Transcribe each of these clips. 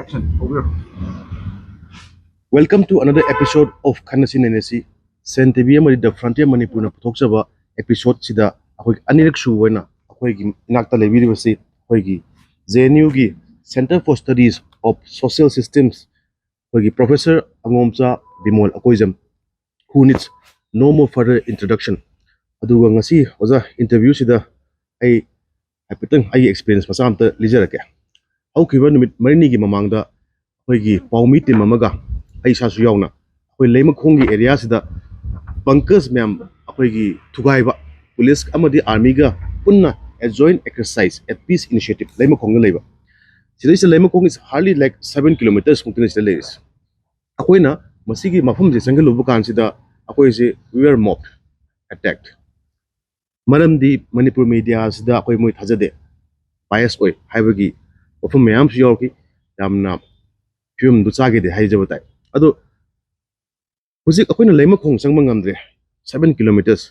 Action. Over. Welcome to another episode of Kanasin NSC. Sen TV the Frontier Manipur na putok saba episode sida akoy anirak shuwana akoy gi inakta lebi si akoy gi JNU gi Center for Studies of Social Systems akoy gi Professor Angomcha Bimol Akoijam, who needs no more further introduction. Aduga ngasi oza interview sida ay hapitang ay experience masamta lijarake. How kiba numit marini gi mamangda akoy gi paumi team amaga ay sasu yauna akoy lema khongi area sida bunkers ma'am akoy gi thugaiba police amadi army ga punna a joint exercise at peace initiative lema khong leiba sida is lema khong is hardly like 7 kilometers from the place akoy na masigi mafam je sangal lubu kan sida akoy se we were mobbed, attacked. Maram di Manipur media sida akoy moy thajade bias oy haibagi ofum mayam siyoki damna film du chage de haijabatai ado hujik akoyna leima khong sangma ngamdre 7 kilometers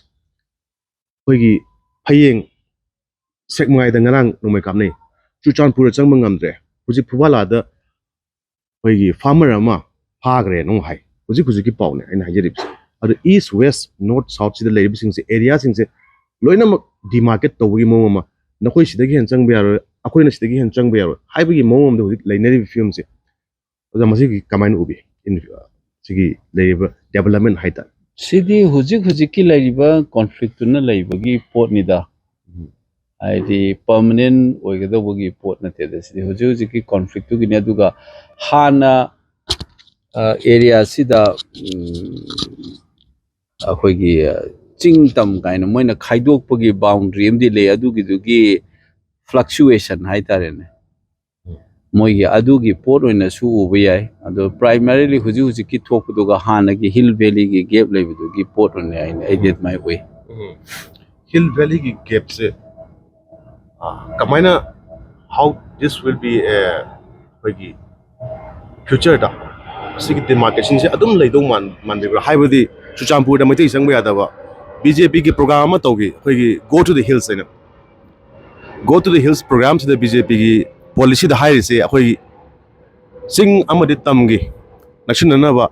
hoigi phayeng sekmai da ngarang nomai kamne chuchanpur changma ngamdre hujik phubala da hoigi farmer ama phagre nong hai hujik ki paune aina hajirip ado east west north south sida leib sing se area sing se loina demarket tawgi moma nakoi sidagi hen changbe yaro akoyna sidagi hen changbe yaro haibagi mom de hujik leinari film se oza masigi kamain ubi in sigi leiba development haita sidi hujik ki laiba conflict na laibagi pot nida aidi permanent oigadabogi pot na te sidi hujik ki conflict gi ne duga hana area sida akoigi ching tam kaina moina khaidok pagi boundary amdi le adugi dugi fluctuation haitare ne moigi adugi pot oina su ubiyai ado primarily hujik ki thokduga hana gi hill valley gi gap leibudu gi pot oina I did my way hill valley gi gap se kamaina how this will be a hoigi future da sigi demarcation se adum leido man bibra haibadi chuchampur da mai sangba yadaba BJP ki program ma togi hoigi go to the hills ina go to the hills program se the BJP ki policy da high se akhoi sing amadi tamgi nakshin na ba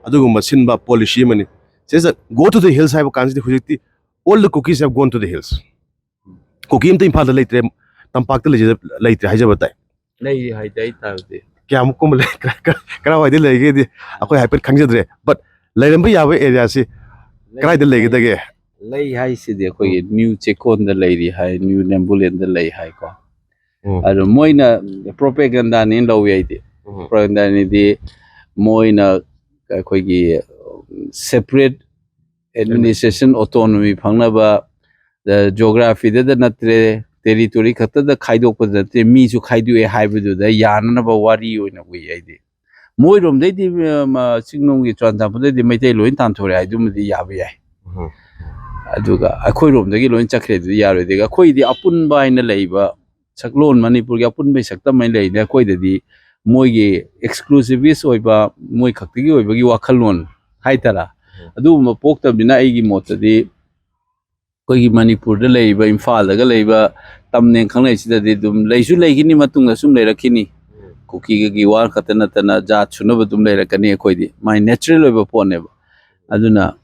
adugumba sinba policy mani says go to the hills have kansi hujiti all the cookies have gone to the hills cookie imta imphal leitre tampak ta leitre haijabatai nei haidai tawde kya mukum le kara wai de lege di akhoi hyper khangjadre but leiramba yawe area se krai de lege dage lei hai sidi akhoi new chekon da leiri hai new nembulen da lei hai ko ado moina propaganda ni lawi aidi propaganda ni di moina akhoi gi separate administration autonomy phangnaba the geography da natre territory khata da khaidok pa da te mi chu khaidu e haibudu da yana ba wari oina wi aidi moi rom dei di singnong gi chanta pa di maitai loin tan thore ai dum di yabi ai aduga akhoi rom dagi loin chakre du yaro de akhoi di apun ba ina leiba saklon manipur gi apun bai sakta mai lei da akhoi di moi gi exclusivist oiba moi khakti gi oiba gi wakhalon haitara adu ma pokta bina ai gi mota di koi Manipur da leiba Imphal da leiba tamne khangnai sida di dum leisu leigini matung sum leirakini kuki gi war khatana tana jat chunaba dum leirakani khoi di my natural oiba pone aduna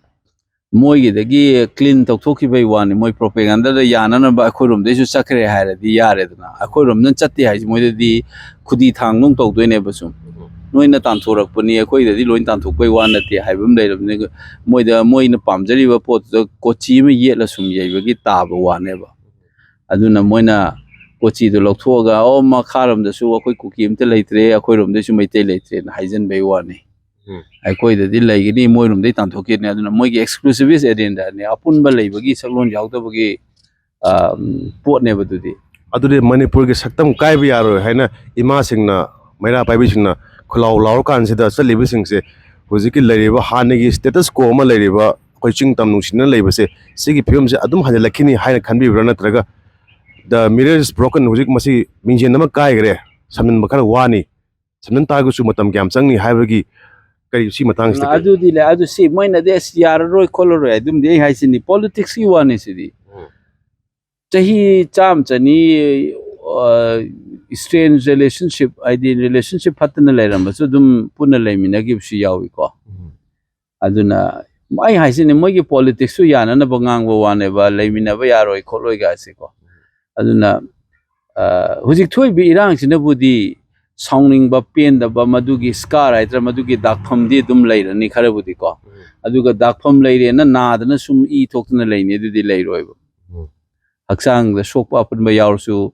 moi gi dagi clean tokhoki bai wani moi propaganda da yana na ba khorum de su sakre haira di yare duna akhorum nan chatti hai moi di khudi thang nong tok doine basum noina tan thorak pani khoi da di loin tan thok bai wan nati haibum leiram moi da moi na pamjari ba pot da kochi me yela sum yai ba gi ta ba wane ba aduna moina kochi do lokthoga o ma kharam da su akhoi kukim te leitre akhoi rom de su mai te leitre na haijan bai wane akhoi da di leigini moi rom de tan thoki ne aduna moi gi exclusivist agenda ne apun ba leiba gi saklon jawda ba gi pot ne ba du di adure Manipur gi saktam kai bi yaro haina ima singna maira pai bi singna khulaw law kan se da chalibi sing se hujiki leiba hanegi status quo ma leiba koiching tam nungsina leiba se sigi film se adum hajal lakhini haina khanbi brana traga the mirror is broken hujik masi mingjen nama kai gre samin makar wani samin ta gu su matam gyam changni haibagi kari si matang sta adu di le adu si moina de yar roi kolor adum de hai sini politics ki wani sidi chahi cham chani strange relationship idea relationship patna leram so dum punna lemina give shi yawi ko aduna mai haisine mogi politics su yana na bangang wa wane ba lemina ba yaroi kholoi ga se ko aduna hujik thoi bi irang sine budi sounding ba pen da ba madugi scar aitra madugi dakpham di dum leirani khare budi ko aduga dakpham leire na da na sum I thokna leini du di leiroi ba haksang da sokpa apun ba yawsu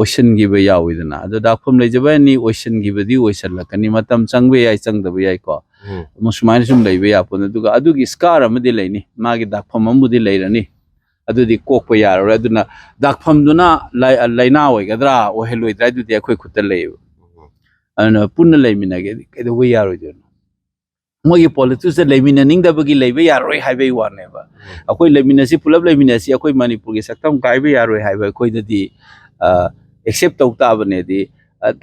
ocean gi ba yawi dana adu dakpham lejaba ni ocean gi ba di ocean la kani matam changbe ai chang da ba yai ko musmain sum leibe ya pun aduga adugi scar amadi leini magi dakpham amudi leirani adudi kokpa yaro aduna dakpham duna laina oi gadra o heloi drai du di akhoi khuta leib ana punna leimina ge kedo we yaro jon mogi politics se leimina ning da bagi leibe yaro haibe wane ba akhoi leimina si pulap leimina si akhoi manipur ge saktam kai be yaro haibe khoi da di accept tau ta bane di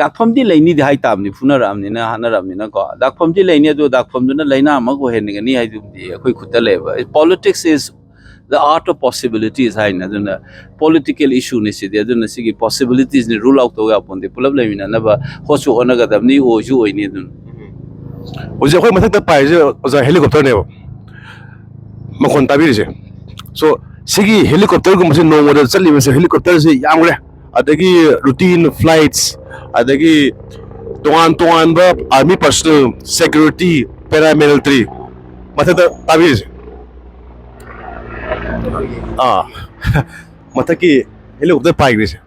dakpham di leini di hai tam ni funaram ni na hanaram ni na ko dakpham di leini do dakpham duna laina ma ko hen ni hai du di akhoi khuta leba politics is the art of possibilities hai na duna political issue ni si de duna si possibilities ni rule out to ga pon de pulap leimina na ba hosu onaga dam ni o ju oi ni dun oje khoi mathak ta pai je oja helicopter ne makhon tabiri je so sigi helicopter gum se no model chali se helicopter se yamre adagi routine flights adagi tongan ba army personnel security paramilitary mathak ta tabiri je mathaki helicopter pai gre se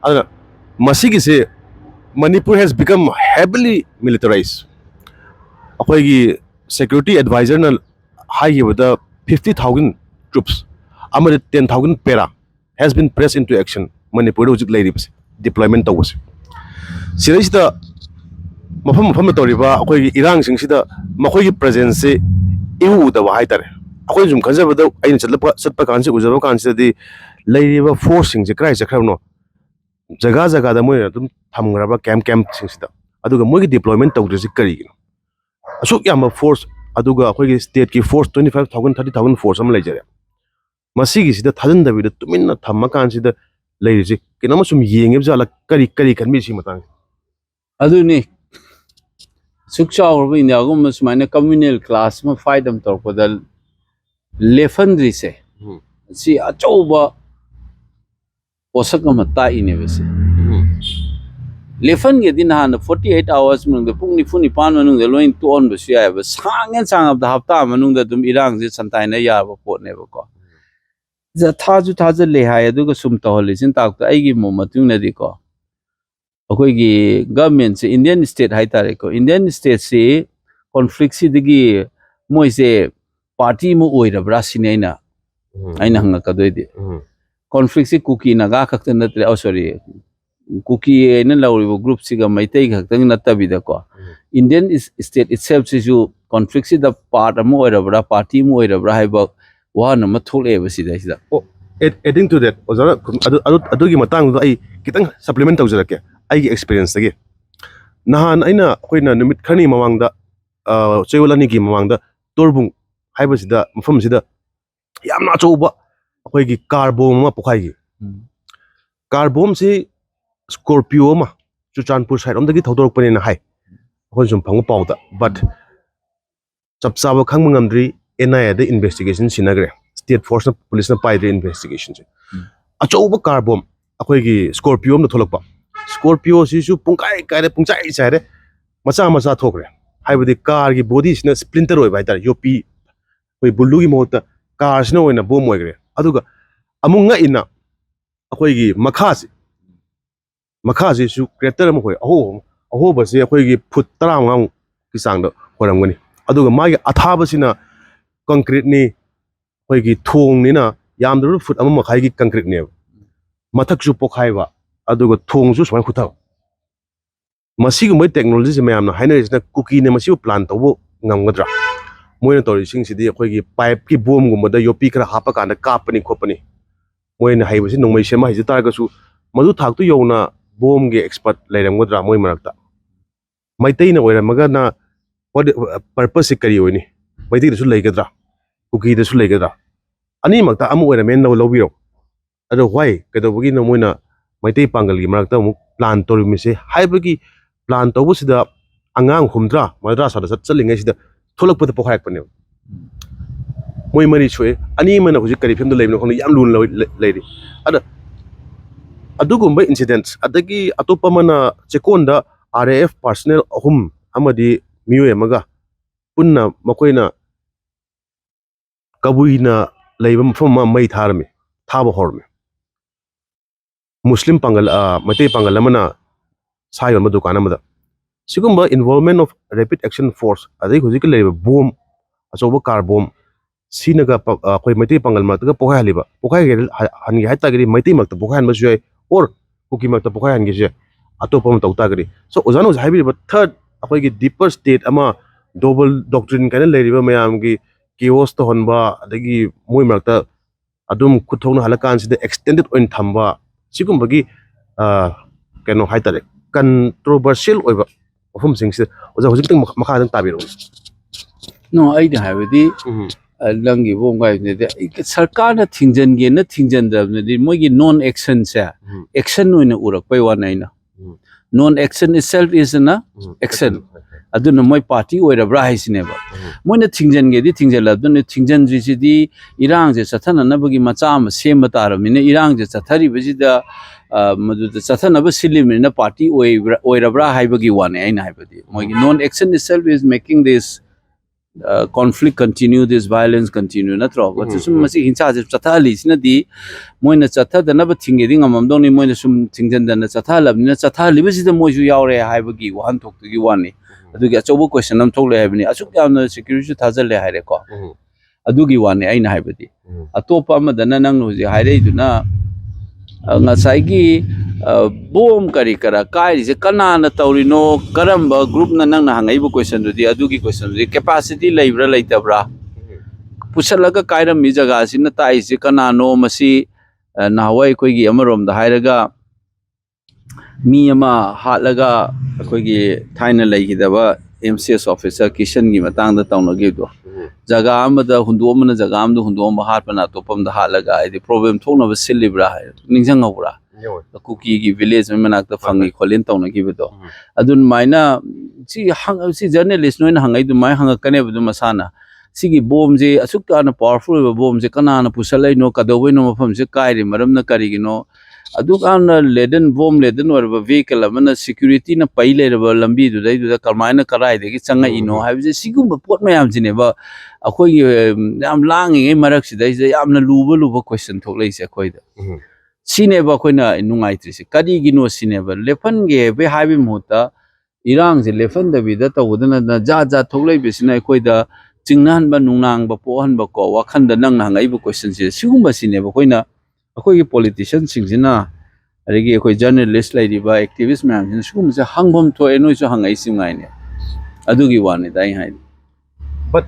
adana masigi se Manipur has become heavily militarized akoigi security advisor na high with the 50,000 troops amade 10,000 para has been pressed into action Manipur hojik leiribs deployment tawse sida mafam toriba akoigi irang sing sida makoigi presence se iu da wa haitare akoi zum khajaba da aina chatpa kanse ujaba kanse di leiriba force sing je krai jakhrano jaga da moi dum thamgraba camp sing sida aduga moigi deployment tawdrisi kari asuk yama force aduga akoigi state ki force 25,000 30,000 force am leijare masigi sida thajan da bi tuminna thamma kan sida leirisi kinama sum yengeb jala kari kanmi si matang adu ni sukcha or bi india gum smaina communal class ma faidam tor podal lefandri se si achoba posakama ta ine bese lefan ge din han 48 hours manung de pungni funi pan manung de loin to on besu ya ba sang of the hafta manung de dum irang je santai na ya ba pot ne ba ko ja tha le ha ya du ga sum to le sin tak ai gi mo matung na di ko akoi gi government se indian state hai tare ko indian state se conflict si digi moi se party mo oi ra bra sinaina aina hanga ka doi de conflict si cookie na ga khakta na tre sorry cookie na lawribo group siga maitai khakta na tabida ko indian state itself is you conflict si the part mo oi ra bra party mo oi ra bra hai ba wa na ma thole ba si da sida adding to that ozara adu gi matang do ai kitang supplement tawjarake ai gi experience tagi nahan aina koina numit khani mamangda chewlani gi mamangda torbung haibasida mafam sida yamna chouba akoi gi car bomb ma pokhai gi car bomb si scorpio ma chuchanpur side omdagi thodorok pani na hai akoi jum phang pawda but chapchawa khang ngamdri NIA the investigation sinagre state force na police na pai the investigation achouba car bomb akoi gi scorpio na tholokpa scorpio si su pungkai kaire pungchai chaire macha thokre haibadi car gi body sina splinter oi bai tar yopi koi bullu gi mohta car sina oina bom oigre aduga amunga ina akoi gi makha si su crater ma koi aho ba se akoi gi foot 30 ki sang da horamgani aduga magi athaba sina concrete ni koi gi thong ni na yamdur foot amma makhai gi concrete ne mathak su pokhai ba aduga thong su swai khutha masigi moi technology se mayam na haina isna cookie ne masi plan to ngamgadra moina tori sing sidi akoi gi pipe ki bom gum da yopi kra hapa kana kapani khopani moina haibasi nongmai sema hiji tar ga su madu thak tu yona bom ge expert lairam godra moi marakta maitai na oira maga na what purpose kari oini maitai su laigadra cookie da su laigadra ani makta amu oira men no lobiro ado why kedo bugi no moina Maitai Pangal gi marakta mu plan tori mise haibagi plan to busida angang humdra madrasa da chatlingai sida tholak pada pokhayak pane moi mani chue ani mana huji kari phemda leibno khong yam lun leiri ada adugumba incidents adagi atopa mana chekonda RAF personnel ahum amadi miyo emaga punna makoina kabuina leibam from mai tharme thaba horme Muslim Pangal Matai Pangal amana sayon ma dukan amada sigumba involvement of rapid action force adai hujik leiba bomb asoba car bomb sinaga koi Matai Pangal mataga pokhai haliba pokhai hangi haita gari Matai makta pokhai han masui or kuki makta pokhai hangi je atopam tauta gari so ozano haibi third akoi gi deeper state ama double doctrine kana leiriba mayam gi chaos to honba adagi moi makta adum kuthongna halakan sida extended on thamba sigumba gi kano haitare controversial oiba ofum singse oja hojik tang makha tang tabiro no ai da habidi langi bom ga ne sarkar na thingjan ge na thingjan da ne moi gi non action sa action no na urak pai wa naina non action itself is na action aduna moi party oira bra haisine ba moi na thingjan ge di thingjan la dun thingjan ji si di irang je sathana na bagi macha ma sem ta ra mine irang je sathari bi da madu sathana ba silim na party oira bra haibagi wane aina haibadi moi non action itself is making this conflict continue, this violence continue. Not wrong. But some masi hincha je chatha li sina di moi na chatha da na ba thingi ding amam dong ni moi na sum thingjan da na chatha lab ni na chatha li ba si da moi ju yaw re hai ba gi wan thok tu gi wan ni adu gi achobo question am thok le hai ba ni asuk yam na security thajal le hai re ko adu gi wan ni ai na hai ba di atopa ma da na nang no ji hai re du na ngasai gi bom kari kara kai je kana na taurino karamba group na nang na hangai bu question du di adu gi question du capacity leibra leitabra pusalaga kairam mi jaga sin ta ai je kana no masi na hawai koi gi amarom da hairaga mi ama hatlaga koi gi thaina leigidaba MCS officer kishan gi matang da tawna gi do jaga amada hundom na jaga amda hundom hat pana topam da hatlaga ai problem thokna ba silibra ningjang ngawra kuki gi village me manak da fangi kholin tawna gi bedo adun maina si journalist noina hangai du mai hanga kane bu masana sigi bom je asuk na powerful bom je kana na pusalai no kadawai no mafam je kairi maram na kari gi no aduk an leden bom leden or vehicle amana security na paile re lambi du dai du da kalmaina karai de gi changa ino ha je sigum pot mayam jine ba akoi yam langi ngai marak si dai je yamna luba question thok lai se khoi da sine ba khoina nungai tri se kadi gi no sine ba lefan ge be habi muta irang je lefan da bi da tawdana na ja thok lai be sine khoi da chingnan ba nungnang ba pohan ba ko wakhan da nang na ngai bu question se sigum ba sine ba khoina akoi politician singjina arigi akoi journalist lai riba activist man jin sum se hangbom to enoi so hangai singai ne adugi wani dai hai but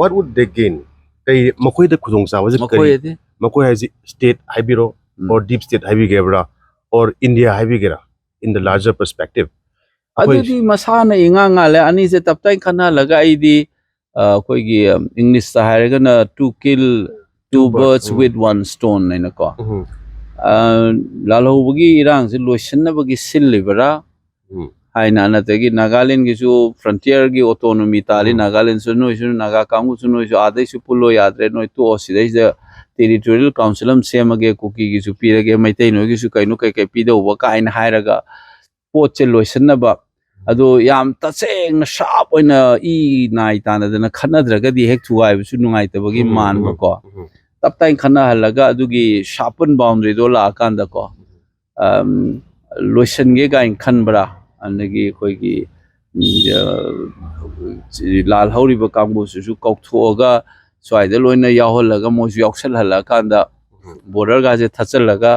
what would they gain kai makoi da khudong sa wa kari makoi has state haibiro or deep state haibigebra or India haibigera in the larger perspective adudi masana inga ngale ani je taptai khana laga idi koi gi English sa hairaga na to kill two birds with one stone naina ko lalhobagi irang se loisan na bagi silibra haina na tegi Nagaland gi su frontier gi autonomy tali Nagaland su no su naga kamu su no su adai su pulo yadre no to osidai de territorial council am semage kuki gi su pirage maitai no gi su kaino kai pi do wa kaina hairaga poche loisan na ba ado yam taseng na sharp oina nai tana na khanadra di hek thuai su nungai tabagi man ba ko taptai khana halaga adugi sharpen boundary do la kanda ko loisan ge gain khanbra anagi koi gi lal hauri ba kambu su kauthoga swaida loina yaholaga mo su yaksal hala kanda border ga je thachalaga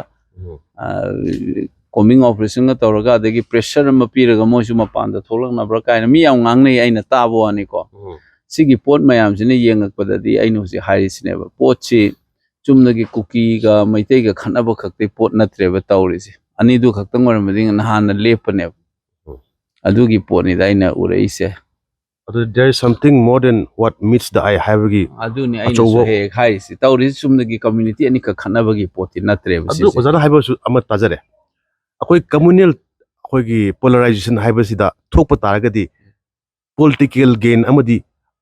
coming operation ga tawraga adagi pressure ma piraga mo su mapan da tholak na bra kaina mi yang ngang nei aina tabo ani ko sigi pot mayam sine yengak padadi ainu si harisine ba pot si chumnagi kuki ga maitai ga khana ba khakte pot na treba tawri si ani du khaktang war mading na han lepane adugi pot ni daina urei se there is something more than what meets the eye habagi aduni aina so he khai si tawri sumnagi community ani ka khanabagi poti natre adu ozana haibasu ama tajare akoi communal akoi gi polarization haibasida thokpa taragadi political gain amadi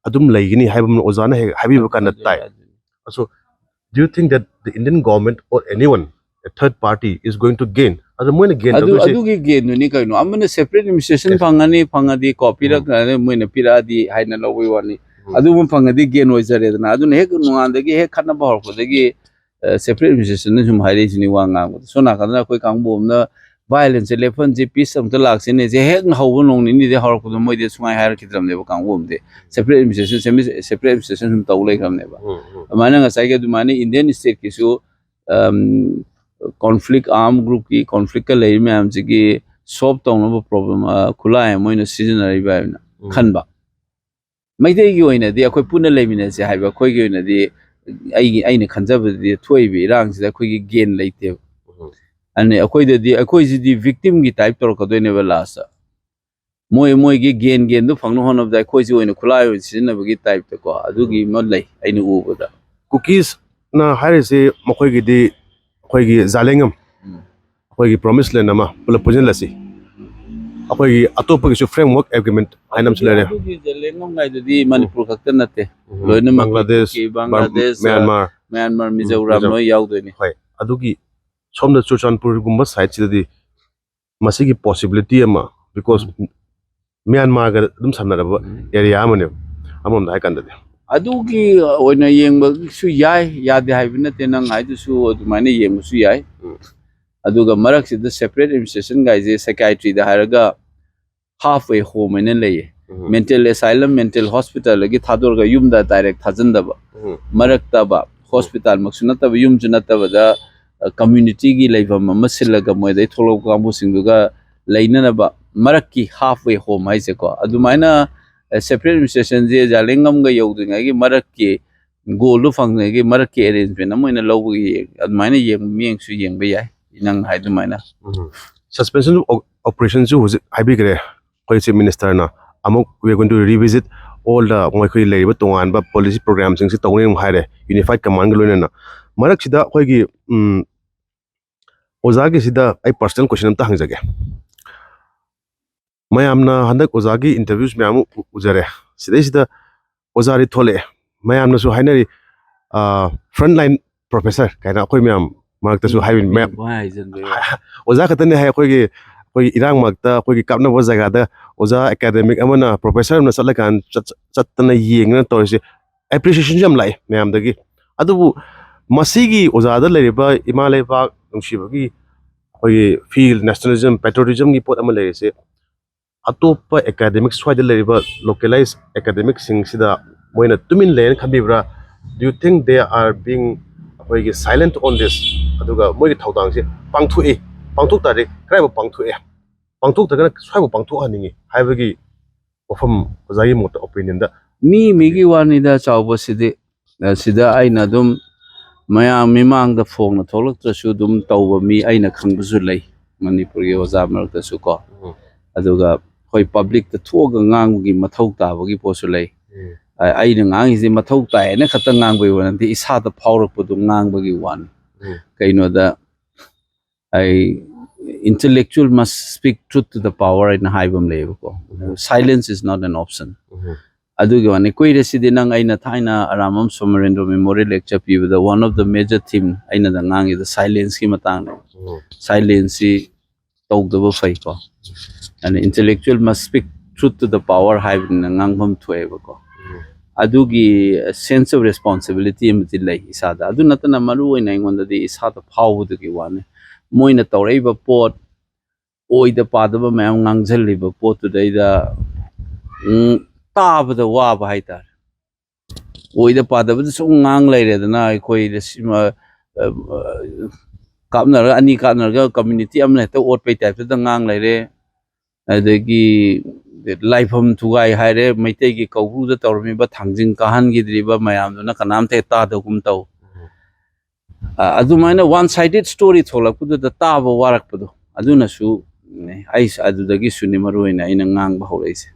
adum laigini haibam ozana he habiba kana tai. So do you think that the Indian government or anyone, a third party, is going to gain? Adu ki gain ni kaino amana separate administration phangani phangadi copy ra moina piradi haina lowi wani adu mun phangadi gain oizare na adu hek nuandagi hek khana bahor ko dagi separate administration ni sum haire jini wanga so na kana koi kangbo na violence elephant je peace am talak sine je hek hawo nong ni de hor ko moi de sungai hair kidram ne ba kangbo de separate administration sum tawlai kram ne ba mana nga sai ga du mani Indian state ki so conflict armed group ki conflict ka lei me am ji solve tong no problem khula ai moi no season ri ba na khan ba mai dei gi oina de akoi puna lei mine se hai ba khoi gi oina de ai ne khan jab de thoi bi rang ji da khoi gi gain leite ane akoi de di akoi ji di victim gi type tor ka do ne ba la sa moi gi gain do phang no hon of da khoi ji oina khula ai season na gi type to ko adu gi mo lei ai ni u ba da cookies na haire se makoi gi di khoi gi zalengam khoi gi promise le nama pula pujin lasi akoi gi atopa gi framework agreement ainam chilare zalengam ngai di Manipur khakta nate loina Bangladesh Myanmar Mizoram no yaw do ni hoi adugi somda Chuchanpur gumba side chidi masigi possibility ama because Myanmar ga dum samnaraba area amane amom dai kandade adugi oina yengba su yai yade haibina tenang haidu su adumane yengbu su yai aduga marak si the separate administration guys psychiatry da haraga halfway home in lay mental asylum mental hospital lagi thador ga yum da direct thajanda ba marak ta ba hospital maksunata ba yum junata ba da community gi leibam masilaga moi dai tholo kambu singduga leina ba marak ki halfway home ai se ko adumaina separate administration je jalengam ga yodinga gi marak ki goal lu phang gi marak ki arrangement amoina lobu gi adumaina yeng mieng su yeng ba yai inang hai dumaina suspension of operations ju haibigre koi chief minister na amok we are going to revisit all the moi khoi leiba tongan ba policy programs sing si tawning haire unified command loina na marak sida khoi gi ozagi sida ai personal question ta hangjage mayamna handak ozagi interviews me amu ujare sidai sida ozari thole mayamna su hainari frontline professor kaina khoi me am marak ta su haibin me oza khatane hai khoi gi irang makta khoi gi kapna bo jaga da oza academic amana professor na sala kan chatna yengna torse appreciation jam lai me am dagi adu masigi oza da leriba imalai ba nungshibagi khoi feel nationalism patriotism gi pot ama leise atopa academic swide leriba localized academic sing sida moina tumin len khabibra do you think they are being khoi silent on this aduga moi thaudang se pangthuk tari krai ba pangthuk ta kana swai ba pangthuk haningi haibagi ofam ozagi mot opinion da mi gi wani da chawba sida aina dum maya mimang da phong na tholok tra su dum tawba mi aina khangbu su lei Manipur gi oza mar ta su ko aduga hoi public ta thoga ngang gi mathau ta ba gi po su lei aina ngang ji mathau ta ene khata ngang bai wan ti isa ta phaurak pu dum ngang ba gi wan kaino da I intellectual must speak truth to the power in haibam level ko silence is not an option adugi wani koi residi nang aina thaina aramam somarendra memorial lecture pi the one of the major theme aina da ngang is the silence ki matang silence si tawdaba fai ko and intellectual must speak truth to the power haibin ngangbam thueba ko adugi sense of responsibility amti lai isada adu natana maru oina ingonda di isada phawdu gi wani moina tawreiba pot oida padaba mayam ngangjaliba pot todaida tabada waba haitar oida padaba su ngang lairedana koi resima kapnar ani kapnar ga community amna ta ot pe type da ngang laire adagi laifam thugai haire maitai gi kawhu da tawrmi ba thangjing kahan gi driba mayam na kanam te ta da gum taw adumaina one sided story thola ku da ta ba warak pado aduna su ai adudagi suni maruina ina ngang ba horeise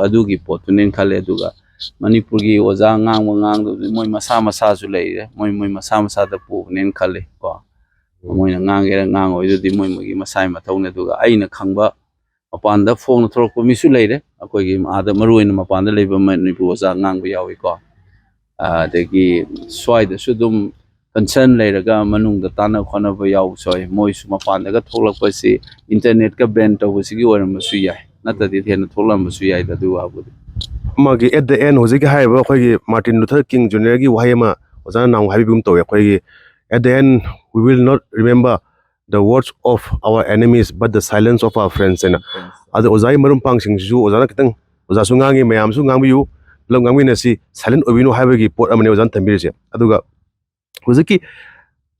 ꯑꯗꯨꯒꯤ ꯄꯣꯠꯇꯨꯅꯦꯅ ꯈꯜꯂꯦ ꯑꯗꯨꯒ ꯃꯅꯤꯄꯨꯔꯒꯤ ꯑꯣꯖꯥ ꯉꯥꯡꯕ ꯉꯥꯡꯗꯕꯗꯤ ꯃꯣꯏ ꯃꯁꯥ ꯃꯁꯥꯁꯨ ꯂꯩꯔꯦ ꯃꯣꯏ ꯃꯁꯥ ꯃꯁꯥꯗ ꯄꯨꯕꯅꯦꯅ ꯈꯜꯂꯦ ꯀꯣ ꯃꯣꯏꯅ ꯉꯥꯡꯒꯦꯔꯥ ꯉꯥꯡꯉꯣꯏꯗꯨꯗꯤ ꯃꯣꯏꯒꯤ ꯃꯁꯥꯒꯤ ꯃꯊꯧꯅꯦ ꯑꯗꯨꯒ ꯑꯩꯅ ꯈꯪꯕ ꯃꯄꯥꯟꯗ ꯐꯣꯡꯅ ꯊꯣꯛꯂꯛꯄ ꯃꯤꯁꯨ ꯂꯩꯔꯦ ꯑꯩꯈꯣꯏꯒꯤ ꯑꯥꯗ ꯃꯔꯨꯑꯣꯏꯅ ꯃꯄꯥꯟꯗ ꯂꯩꯕ ꯃꯅꯤꯄꯨꯔ ꯑꯣꯖꯥ ꯉꯥꯡꯕ ꯌꯥꯎꯏꯀꯣ ꯑꯗꯒꯤ ꯁ꯭ꯋꯥꯏꯗꯁꯨ ꯑꯗꯨꯝ ꯀꯟꯁꯔꯟ ꯂꯩꯔꯒ ꯃꯅꯨꯡꯗ ꯇꯥꯟꯅ ꯈꯣꯠꯅꯕ ꯌꯥꯎꯕꯁꯨ ꯌꯥꯎꯏ ꯃꯣꯏꯁꯨ ꯃꯄꯥꯟꯗꯒ ꯊꯣꯛꯂꯛꯄꯁꯤ ꯏꯟꯇꯔꯅꯦꯠꯀ ꯕꯦꯟ ꯇꯧꯕꯁꯤꯒꯤ ꯑꯣꯏꯔꯝꯕꯁꯨ ꯌꯥꯏ ꯅꯠꯇ꯭ꯔꯗꯤ ꯍꯦꯟꯅ ꯊꯣꯛꯂꯝꯕꯁꯨ ꯌꯥꯏꯗ ꯑꯗꯨ ꯋꯥꯕꯨꯗꯤ ꯃꯥꯒꯤ ꯑꯦꯠ ꯗ ꯑꯦꯟ ꯍꯧꯖꯤꯛꯀꯤ ꯍꯥꯏꯔꯤꯕ ꯑꯩꯈꯣꯏꯒꯤ ꯃꯥꯔꯇꯤꯟ ꯂꯨꯊꯔ ꯀꯤꯡ ꯖꯨꯅꯤꯌꯔꯒꯤ ꯋꯥꯍꯩ ꯑꯃ ꯑꯣꯖꯥꯅ ꯅꯍꯥꯟ ꯍꯥꯏꯕꯤꯒꯨꯝ ꯇꯧꯋꯦ ꯑꯩꯈꯣꯏꯒꯤ at the end we will not remember the words of our enemies but the silence of our friends ꯍꯥꯏꯅ ꯑꯗꯣ ꯑꯣꯖꯥꯒꯤ ꯃꯔꯨꯞꯄꯥꯡꯁꯤꯡꯁꯤꯁꯨ ꯑꯣꯖꯥꯅ ꯈꯤꯇꯪ ꯑꯣꯖꯥꯁꯨ ꯉꯥꯡꯉꯤ ꯃꯌꯥꯝꯁꯨ ꯉꯥꯡꯕꯤꯌꯨ ꯄꯨꯂꯞ ꯉꯥꯡꯃꯤꯟꯅꯁꯤ ꯁꯥꯏꯂꯦꯟ ꯑꯣꯏꯕꯤꯅꯨ ꯍꯥꯏꯕꯒꯤ ꯄꯣꯠ ꯑꯃꯅꯤ ꯑꯣꯖꯥꯅ ꯊꯝꯕꯤꯔꯤꯁꯦ ꯑꯗꯨꯒ ꯍꯧꯖꯤꯛꯀꯤ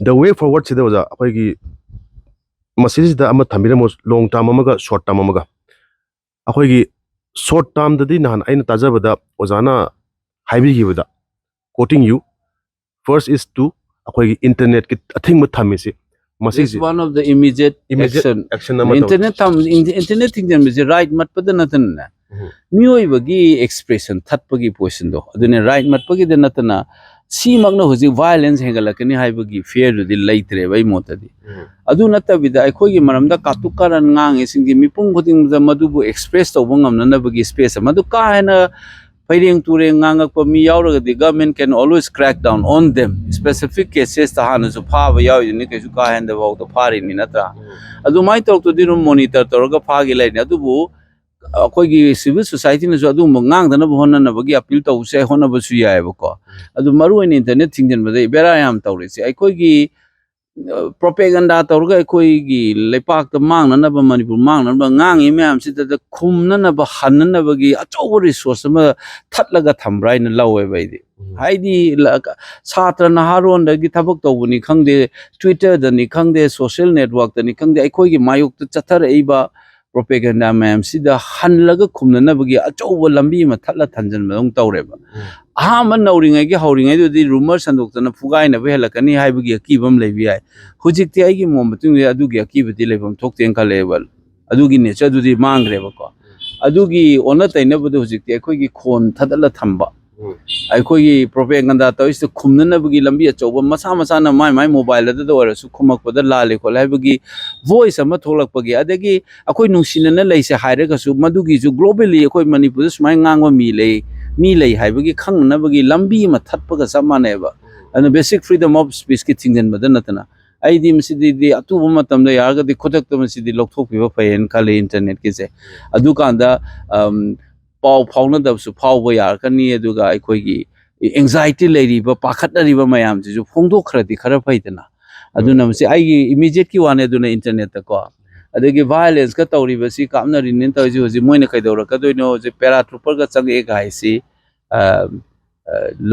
ꯗ ꯋꯦ ꯐꯣꯔꯋꯥꯔꯗꯁꯤꯗ ꯑꯣꯖꯥ ꯑꯩꯈꯣꯏꯒꯤ ꯃꯁꯤꯁꯤꯗ ꯑꯃ ꯊꯝꯕꯤꯔꯝꯃꯣ ꯂꯣꯡ ꯇꯥꯔꯝ ꯑꯃꯒ ꯁꯣꯔꯠ ꯇꯥꯔꯝ ꯑꯃꯒ ꯑꯩꯈꯣꯏꯒꯤ ꯁꯣꯔꯠ ꯇꯥꯔꯝꯗꯗꯤ ꯅꯍꯥꯟ ꯑꯩꯅ ꯇꯥꯖꯕꯗ ꯑꯣꯖꯥꯅ ꯍꯥꯏꯕꯤꯈꯤꯕꯗ quoting you first is to ꯑꯩꯈꯣꯏꯒꯤ ꯏꯟꯇꯔꯅꯦꯠꯀꯤ ꯑꯊꯤꯡꯕ ꯊꯝꯃꯤꯁꯤ This one of the immediate action ꯑꯃ internet ꯊꯤꯡꯖꯤꯟꯕꯁꯦ right ꯃꯠꯄꯗ ꯅꯠꯇꯅ ꯃꯤꯑꯣꯏꯕꯒꯤ expression ꯊꯠꯄꯒꯤ ꯄꯣꯏꯁꯟꯗꯣ ꯑꯗꯨꯅꯦ right ꯃꯠꯄꯒꯤꯗ ꯅꯠꯇꯅ ꯁꯤꯃꯛꯅ ꯍꯧꯖꯤꯛ violence ꯍꯦꯟꯒꯠꯂꯛꯀꯅꯤ ꯍꯥꯏꯕꯒꯤ fearꯗꯨꯗꯤ ꯂꯩꯇ꯭ꯔꯦꯕ ꯑꯩ ꯃꯣꯠꯇꯗꯤ ꯑꯗꯨ ꯅꯠꯇꯕꯤꯗ ꯑꯩꯈꯣꯏꯒꯤ ꯃꯔꯝꯗ ꯀꯥꯇꯨꯛ ꯀꯥꯔꯟ ꯉꯥꯡꯉꯤꯁꯤꯡꯒꯤ ꯃꯤꯄꯨꯝ ꯈꯨꯗꯤꯡꯃꯛꯇ ꯃꯗꯨꯕꯨ express ꯇꯧꯕ ꯉꯝꯅꯅꯕꯒꯤ space ꯑꯃꯗꯨ ꯀꯥ ꯍꯦꯟꯅ ꯐꯩꯔꯦꯡ ꯇꯨꯔꯦꯡ ꯉꯥꯡꯉꯛꯄ ꯃꯤ ꯌꯥꯎꯔꯒꯗꯤ government can always crack down on them specific cases ꯇ ꯍꯥꯟꯅꯁꯨ ꯐꯥꯕ ꯌꯥꯎꯔꯤꯗꯨꯅꯤ ꯀꯩꯁꯨ ꯀꯥ ꯍꯦꯟꯗꯐꯥꯎꯗ ꯐꯥꯔꯤꯅꯤ ꯅꯠꯇ꯭ꯔꯥ ꯑꯗꯨꯃꯥꯏꯅ ꯇꯧꯔꯛꯇꯗꯤ ꯑꯗꯨꯝ ꯃꯣꯅꯤꯇꯔ ꯇꯧꯔꯒ ꯐꯥꯒꯤ ꯂꯩꯅꯤ ꯑꯗꯨꯕꯨ ꯑꯩꯈꯣꯏꯒꯤ ꯁꯤꯚꯤꯜ ꯁꯣꯁꯥꯏꯇꯤꯅꯁꯨ ꯑꯗꯨꯒꯨꯝꯕ ꯉꯥꯡꯗꯅꯕ ꯍꯣꯠꯅꯅꯕꯒꯤ ꯑꯄꯤꯜ ꯇꯧꯕꯁꯨ ꯌꯥꯏ ꯍꯣꯠꯅꯕꯁꯨ ꯌꯥꯏꯑꯕꯀꯣ ꯑꯗꯨ ꯃꯔꯨꯑꯣꯏꯅ ꯏꯟꯇꯔꯅꯦꯠ ꯊꯤꯡꯖꯤꯟꯕꯗ ꯕꯦꯔꯥ ꯌꯥꯝ ꯇꯧꯔꯤꯁꯦ ꯑꯩꯈꯣꯏꯒꯤ ꯄ꯭ꯔꯣꯄꯦꯒꯟꯗꯥ ꯇꯧꯔꯒ ꯑꯩꯈꯣꯏꯒꯤ ꯂꯩꯄꯥꯛꯇ ꯃꯥꯡꯅꯅꯕ ꯃꯅꯤꯄꯨꯔ ꯃꯥꯡꯅꯅꯕ ꯉꯥꯡꯉꯤ ꯃꯌꯥꯝꯁꯤꯗ ꯈꯨꯝꯅꯅꯕ ꯍꯟꯅꯅꯕꯒꯤ ꯑꯆꯧꯕ ꯔꯤꯁꯣꯔꯁ ꯑꯃ ꯊꯠꯂꯒ ꯊꯝꯕ꯭ꯔꯥ ꯍꯥꯏꯅ ꯂꯧꯋꯦꯕ ꯑꯩꯗꯤ ꯍꯥꯏꯗꯤ ꯁꯥꯇ꯭ꯔ ꯅꯍꯥꯔꯣꯟꯗꯒꯤ ꯊꯕꯛ ꯇꯧꯕꯅꯤ ꯈꯪꯗꯦ ꯇ꯭ꯋꯤꯇꯔꯗꯅꯤ ꯈꯪꯗꯦ ꯁꯣꯁꯤꯌꯦꯜ ꯅꯦꯠꯋꯥꯔꯛꯇꯅꯤ ꯈꯪꯗꯦ ꯑꯩꯈꯣꯏꯒꯤ ꯃꯥꯌꯣꯛꯇ ꯆꯠꯊꯔꯛꯏꯕ ꯄ꯭ꯔꯣꯄꯦꯒꯟꯗꯥ ꯃꯌꯥꯝꯁꯤꯗ ꯍꯜꯂꯒ ꯈꯨꯝꯅꯅꯕꯒꯤ ꯑꯆꯧꯕ ꯂꯝꯕꯤ ꯑꯃ ꯊꯠꯂ ꯊꯝꯖꯤꯟꯕꯗꯧꯅ ꯇꯧꯔꯦꯕ ꯑꯍꯥꯟꯕ ꯅꯧꯔꯤꯉꯩꯒꯤ ꯍꯧꯔꯤꯉꯩꯗꯨꯗꯤ ꯔꯨꯃꯔ ꯁꯟꯗꯣꯛꯇꯅ ꯐꯨꯒꯥꯏꯅꯕ ꯍꯦꯜꯂꯛꯀꯅꯤ ꯍꯥꯏꯕꯒꯤ ꯑꯀꯤꯕ ꯑꯃ ꯂꯩꯕ ꯌꯥꯏ ꯍꯧꯖꯤꯛꯇꯤ ꯑꯩꯒꯤ ꯃꯣꯠ ꯃꯇꯨꯡꯗ ꯑꯗꯨꯒꯤ ꯑꯀꯤꯕꯗꯤ ꯂꯩꯐꯝ ꯊꯣꯛꯇꯦꯅ ꯈꯜꯂꯦꯕ ꯑꯗꯨꯒꯤ ꯅꯦꯆꯔꯗꯨꯗꯤ ꯃꯥꯡꯈ꯭ꯔꯦꯕꯀꯣ ꯑꯗꯨꯒꯤ ꯑꯣꯟꯅ ꯇꯩꯅꯕꯗ ꯍꯧꯖꯤꯛꯇꯤ ꯑꯩꯈꯣꯏꯒꯤ ꯈꯣꯟ ꯊꯥꯗꯠꯂ ꯊꯝꯕ ꯑꯩꯈꯣꯏꯒꯤ ꯄ꯭ꯔꯣꯄꯦꯒꯟꯗꯥ ꯇꯧꯔꯤꯁꯤꯗ ꯈꯨꯝꯅꯅꯕꯒꯤ ꯂꯝꯕꯤ ꯑꯆꯧꯕ ꯃꯁꯥ ꯃꯁꯥꯅ ꯃꯥꯏ ꯃꯣꯕꯥꯏꯜ ꯑꯗꯨꯗ ꯑꯣꯏꯔꯁꯨ ꯈꯨꯝꯃꯛꯄꯗ ꯂꯥꯜꯂꯦ ꯈꯣꯠꯂꯦ ꯍꯥꯏꯕꯒꯤ ꯚꯣꯏꯁ ꯑꯃ ꯊꯣꯛꯂꯛꯄꯒꯤ ꯑꯗꯒꯤ ꯑꯩꯈꯣꯏ ꯅꯨꯡꯁꯤꯅꯅ ꯂꯩꯁꯦ ꯍꯥꯏꯔꯒꯁꯨ ꯃꯗꯨꯒꯤꯁꯨ ꯒ꯭ꯂꯣꯕꯦꯜꯂꯤ ꯑꯩꯈꯣꯏ ꯃꯅꯤꯄꯨꯔꯗ ꯁꯨꯃꯥꯏꯅ ꯉꯥꯡꯕ ꯃꯤ ꯂꯩ ꯍꯥꯏꯕꯒꯤ ꯈꯪꯅꯅꯕꯒꯤ ꯂꯝꯕꯤ ꯑꯃ ꯊꯠꯄꯒ ꯆꯞ ꯃꯥꯟꯅꯩꯕ ꯑꯗꯨꯅ ꯕꯦꯁꯤꯛ ꯐ꯭रीꯗꯝ ꯑꯣꯐ ꯁ꯭ꯄꯤꯆꯀꯤ ꯊꯤꯡꯖꯤꯟꯕꯗ ꯅꯠꯇꯅ ꯑꯩꯗꯤ ꯃꯁꯤꯗꯤ ꯑꯇꯨꯕ ꯃꯇꯝꯗ ꯌꯥꯔꯒꯗꯤ ꯈꯨꯗꯛꯇ ꯃꯁꯤꯗꯤ ꯂꯧꯊꯣꯛꯄꯤꯕ ꯐꯩꯌꯦꯅ ꯈꯜꯂꯤ ꯏꯟꯇꯔꯅꯦꯠꯀꯤꯁꯦ ꯑꯗꯨꯀꯥꯟꯗ ꯄꯥꯎ ꯐꯥꯎꯅꯗꯕꯁꯨ ꯐꯥꯎꯕ ꯌꯥꯔꯛꯀꯅꯤ ꯑꯗꯨꯒ ꯑꯩꯈꯣꯏꯒꯤ ꯑꯦꯡꯖꯥꯏꯇꯤ ꯂꯩꯔꯤꯕ ꯄꯥꯈꯠꯅꯔꯤꯕ ꯃꯌꯥꯝꯁꯤꯁꯨ ꯐꯣꯡꯗꯣꯛꯈ꯭ꯔꯗꯤ ꯈꯔ ꯐꯩꯗꯅ ꯑꯗꯨꯅ ꯃꯁꯤ ꯑꯩꯒꯤ ꯏꯃꯤꯗꯤꯌꯦꯠꯀꯤ ꯋꯥꯅꯤ ꯑꯗꯨꯅ ꯏꯟꯇꯔꯅꯦꯠꯇꯀꯣ ꯑꯗꯒꯤ ꯚꯥꯏꯂꯦꯟꯁꯀ ꯇꯧꯔꯤꯕꯁꯤ ꯀꯥꯞꯅꯔꯤꯅꯦꯅ ꯇꯧꯔꯤꯁꯤ ꯍꯧꯖꯤꯛ ꯃꯣꯏꯅ ꯀꯩꯗꯧꯔꯛꯀꯗꯣꯏꯅꯣ ꯍꯧꯖꯤꯛ ꯄꯦꯔꯥꯇ꯭ꯔꯨꯄꯔꯒ ꯆꯪꯉꯛꯑꯦꯒ ꯍꯥꯏꯁꯤ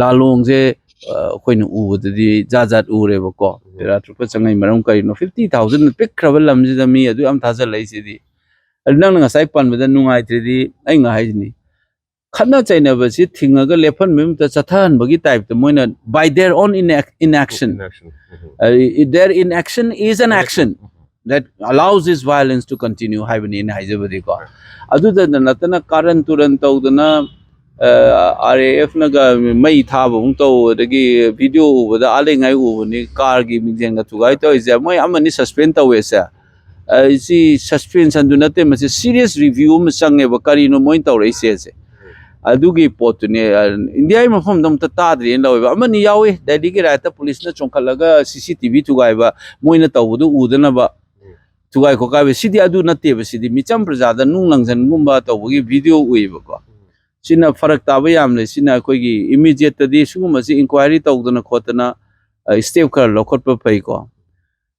ꯂꯥꯂꯣꯡꯁꯦ ꯑꯩꯈꯣꯏꯅ ꯎꯕꯗꯗꯤ ꯖꯥꯠ ꯎꯔꯦꯕꯀꯣ ꯄꯦꯔꯥꯇ꯭ꯔꯨꯄꯔ ꯆꯪꯉꯛꯏ ꯃꯔꯝ ꯀꯔꯤꯅꯣ 50,000 ꯄꯤꯛꯈ꯭ꯔꯕ ꯂꯝꯁꯤꯗ ꯃꯤ ꯑꯗꯨ ꯌꯥꯝ ꯊꯥꯖꯤꯜꯂꯛꯏꯁꯤꯗꯤ ꯑꯗꯨ ꯅꯪꯅ ꯉꯁꯥꯏ ꯄꯟꯕꯗ ꯅꯨꯡꯉꯥꯏꯇ꯭ꯔꯗꯤ ꯑꯩ ꯉꯥꯏꯍꯥꯏꯁꯤꯅꯤ ꯈꯠꯅ ꯆꯩꯅꯕꯁꯤ ꯊꯤꯡꯉꯒ ꯂꯦꯞꯍꯟꯕꯒꯤ ꯃꯍꯨꯠꯇ ꯆꯠꯊꯍꯟꯕꯒꯤ ꯇꯥꯏꯞꯇ ꯃꯣꯏꯅ by their own inaction their inaction is an action that allows this violence to continue ꯍꯥꯏꯕꯅꯤ ꯑꯩꯅ ꯍꯥꯏꯖꯕꯗꯤꯀꯣ ꯑꯗꯨꯗ ꯅꯠꯇꯅ ꯀꯥꯔꯟ ꯇꯨꯔꯟ ꯇꯧꯗꯅ RAF-ꯅꯒ ꯃꯩ ꯊꯥꯕꯃꯨꯛ ꯇꯧ ꯑꯗꯒꯤ ꯚꯤꯗꯤꯑꯣ ꯎꯕꯗ ꯑꯥꯂꯩꯉꯥꯏ ꯎꯕꯅꯤ ꯀꯥꯔꯒꯤ ꯃꯤꯡꯖꯦꯟꯒ ꯊꯨꯒꯥꯏ ꯇꯧꯔꯤꯁꯦ ꯃꯣꯏ ꯑꯃꯅꯤ ꯁꯁꯄꯦꯟ ꯇꯧꯋꯦꯁꯦ ꯁꯤ ꯁꯁꯄꯦꯟꯁꯟꯗꯨ ꯅꯠꯇꯦ ꯃꯁꯤ ꯁꯤꯔꯤꯌꯁ ꯔꯤꯚ꯭ꯌꯨ ꯑꯃ ꯆꯪꯉꯦꯕ ꯀꯔꯤꯅꯣ ꯃꯣꯏꯅ ꯇꯧꯔꯛꯏꯁꯦ ꯑꯗꯨꯒꯤ ꯄꯣꯠꯇꯨꯅꯦ ꯏꯟꯗꯤꯌꯥꯒꯤ ꯃꯐꯝꯗ ꯑꯝꯇ ꯇꯥꯗ꯭ꯔꯤꯅ ꯂꯧꯋꯦꯕ ꯑꯃꯅꯤ ꯌꯥꯎꯏ ꯗꯦꯜꯂꯤꯒꯤ ꯔꯥꯏꯠꯇ ꯄꯨꯂꯤꯁꯅ ꯆꯣꯡꯈꯠꯂꯒ CCTV ꯊꯨꯒꯥꯏꯕ ꯃꯣꯏꯅ ꯇꯧꯕꯗꯨ ꯎꯗꯅꯕ ꯊꯨꯒꯥꯏ ꯈꯣꯠꯀꯥꯏꯕ ꯁꯤꯗꯤ ꯑꯗꯨ ꯅꯠꯇꯦꯕ ꯁꯤꯗꯤ ꯃꯤꯆꯝ ꯄ꯭ꯔꯖꯥꯗ ꯅꯨꯡ ꯂꯪꯖꯟꯒꯨꯝꯕ ꯇꯧꯕꯒꯤ ꯚꯤꯗꯤꯑꯣ ꯎꯏꯕꯀꯣ ꯁꯤꯅ ꯐꯔꯛ ꯇꯥꯕ ꯌꯥꯝ ꯂꯩ ꯁꯤꯅ ꯑꯩꯈꯣꯏꯒꯤ ꯏꯃꯤꯗꯤꯌꯦꯠꯇꯗꯤ ꯁꯤꯒꯨꯝꯕꯁꯤ ꯏꯟꯀ꯭ꯋꯥꯏꯔꯤ ꯇꯧꯗꯅ ꯈꯣꯠꯇꯅ ꯁ꯭ꯇꯦꯞ ꯈꯔ ꯂꯧꯈꯠꯄ ꯐꯩꯀꯣ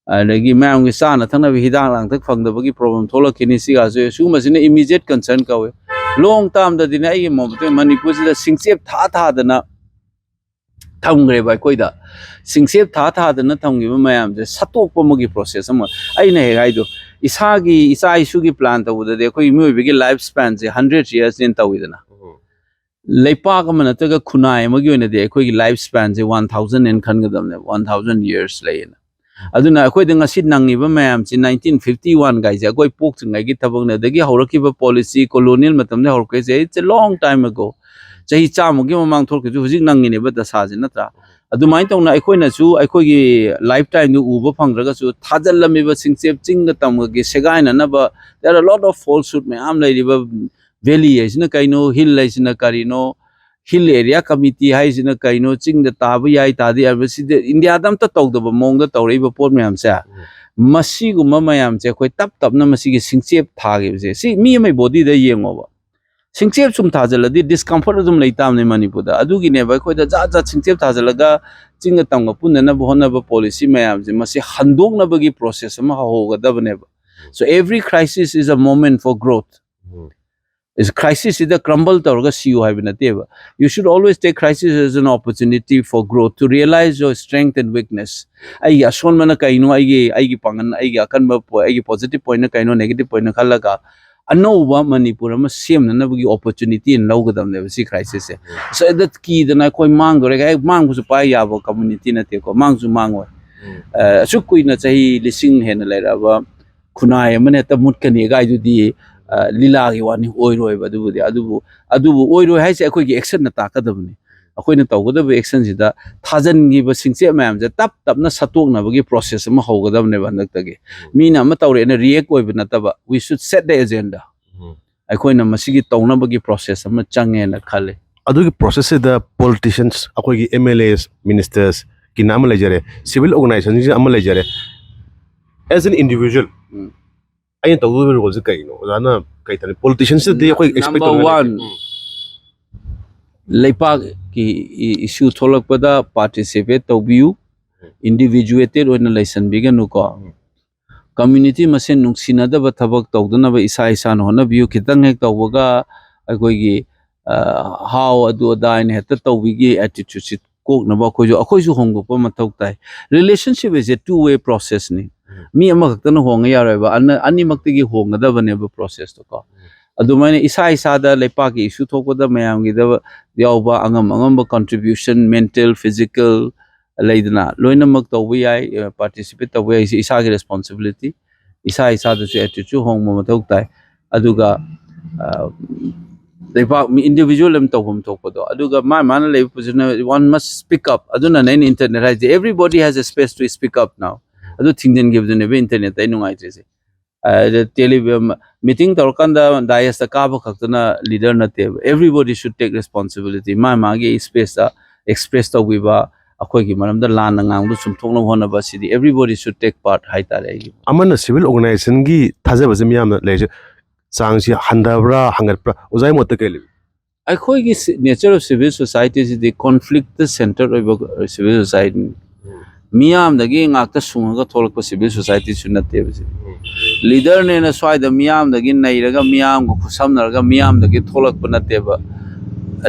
ꯑꯗꯒꯤ ꯃꯌꯥꯝꯒꯤ ꯆꯥꯅ ꯊꯛꯅꯕ ꯍꯤꯗꯥꯛ ꯂꯥꯡꯊꯛ ꯐꯪꯗꯕꯒꯤ ꯄ꯭ꯔꯣꯕ꯭ꯂꯦꯝ ꯊꯣꯛꯂꯛꯈꯤꯅꯤ ꯁꯤꯒꯁꯨ ꯁꯤꯒꯨꯝꯕꯁꯤꯅ ꯏꯃꯤꯗꯤꯌꯦꯠ ꯀꯟꯁꯔꯟ ꯀꯧꯋꯦ ꯂꯣꯡ ꯇꯥꯝꯗꯗꯤꯅꯦ ꯑꯩꯒꯤ ꯃꯣꯠꯇ ꯃꯅꯤꯄꯨꯔꯁꯤꯗ ꯁꯤꯡꯆꯦꯞ ꯊꯥꯗꯅ ꯊꯝꯈ꯭ꯔꯦꯕ ꯑꯩꯈꯣꯏꯗ ꯁꯤꯡꯆꯦꯞ ꯊꯥꯗꯅ ꯊꯝꯈꯤꯕ ꯃꯌꯥꯝꯁꯦ ꯁꯠꯇꯣꯛꯄ ꯑꯃꯒꯤ ꯄ꯭ꯔꯣꯁꯦꯁ ꯑꯃ ꯑꯩꯅ ꯍꯦꯛ ꯍꯥꯏꯗꯣ ꯏꯁꯥꯒꯤ ꯏꯆꯥ ꯏꯁꯨꯒꯤ ꯄ꯭ꯂꯥꯟ ꯇꯧꯕꯗꯗꯤ ꯑꯩꯈꯣꯏꯒꯤ ꯃꯤꯑꯣꯏꯕꯒꯤ ꯂꯥꯏꯐ ꯁ꯭ꯄꯦꯟꯁꯦ 100 yearsꯅꯦꯅ ꯇꯧꯋꯤꯗꯅ ꯂꯩꯄꯥꯛ ꯑꯃ ꯅꯠꯇ꯭ꯔꯒ ꯈꯨꯟꯅꯥꯏ ꯑꯃꯒꯤ ꯑꯣꯏꯅꯗꯤ ꯑꯩꯈꯣꯏꯒꯤ ꯂꯥꯏꯐ ꯁ꯭ꯄꯦꯟꯁꯦ 1000 ꯈꯟꯒꯗꯕꯅꯦꯕ 1000 years ꯂꯩꯌꯦꯅ aduna akoi dang asit nangi ba mayam chi 1951 guys akoi pok chingai gi thabang na dagi hauraki ba policy colonial matam ne haurkai je it's a long time ago chahi chamu gi mamang thor ke ju hujik nangi ne ba da sa je natra adumai tong na akoi na chu akoi gi lifetime nu uba phangraga chu thajalami ba singchep ching tam gi segai na ba there are a lot of falsehood me am lai ba valley is na kaino hill is na karino hill area committee hai is na kaino ching da tabu yai tadi abasi india dam ta tawda ba mong da tawrei ba pot me am sa masi gu ma mayam che khoi tap tap na masi gi singchep tha ge je si mi mai body da yengo ba singchep sum thajaladi discomfort dum leitam ne manipur da adu gi ne ba khoi da ja ja singchep thajalaga chinga tamga punna na bhona ba policy mayam je masi handok na ba gi process ma ho ga da ne ba so every crisis is a moment for growth is crisis is the crumble targa siu hai bina teba you should always take crisis as an opportunity for growth to realize your strength and weakness ai ason mana kaino ai gi pangan ai gi akan ba ai gi positive point na kaino negative point na khalaga anova manipur ma sem na gi opportunity in logadam ne si crisis so that key the na koi mang gore ga mang bu pa ya ba community na te ko mang ju mang wa su kui na chahi lising hen la ra ba khunai mane ta mut kan ga ju di lila gi wani oiroi ba adu oiroi hai se akoi gi action na ta ka dabni akoi na taw godab action sida thajan gi ba singche mayam je tap tap na satok na gi process ma ho godab ne ba nak tagi mi na ma tawre na react oi ba na ta ba we should set the agenda akoi na masigi tawna ba gi process ma change na khale adu gi process da politicians akoi gi MLAs ministers ki nam le jare civil organization am le jare as an individual I don't know what to say. Politicians they expect. Number one, lepak ki issue tholak pada participate to view individuated or license bigan ko community masen nuksina da ba thabak tawdana ba isa isa no na view kitang hek tawga akoi gi how adu da in heta tawigi attitude sit kok na ba akoi ju honggo pa mathok tai relationship is a two-way process ni mi ama khakta na honga ya ba ani makti gi honga da bane ba process to ko adumane isa isa da lepa ki issue thok da mayam gi da yaw ba angam ba contribution mental physical laidna loina mak to wi ai participate to wi isa gi responsibility isa da su attitude hong ma thok tai aduga lepa mi individual am to hom thok do aduga man le one must speak up aduna na internet has everybody has a space to speak up now adu thingden give the internet ai nungai je television meeting torkanda dias ka ba khaktana leader na te everybody should take responsibility ma gi space express to we ba akoi gi maram da lan ngang du sum thokna hona ba sidi everybody should take part hai ta re amana civil organization gi thaja ba jam yam le chang si handabra hangatpra ozai mot ke le akoi gi nature of civil society is the conflict center of civil society Miam the ging actor sunga tolk civil society sunate leader ne na swai the miam the gin nairaga miam ko khusam naraga miam the gi tholak panateba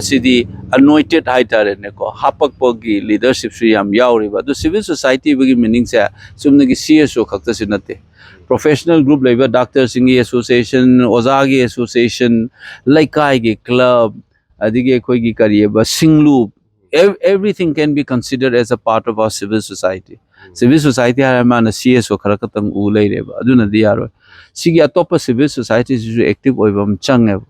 asidi anointed haitare ne ko hapak pogi leadership su yam yauri ba the civil society bagi meaning sa sumna gi CSO khakta sunate professional group labor doctor singi association ozagi association laikai gi club adige koi gi kariye ba singlu everything can be considered as a part of our civil society. Civil society are man CSO karakatang ulay reba. Aduna diyaro. Sige atopa civil society is active oibam chang.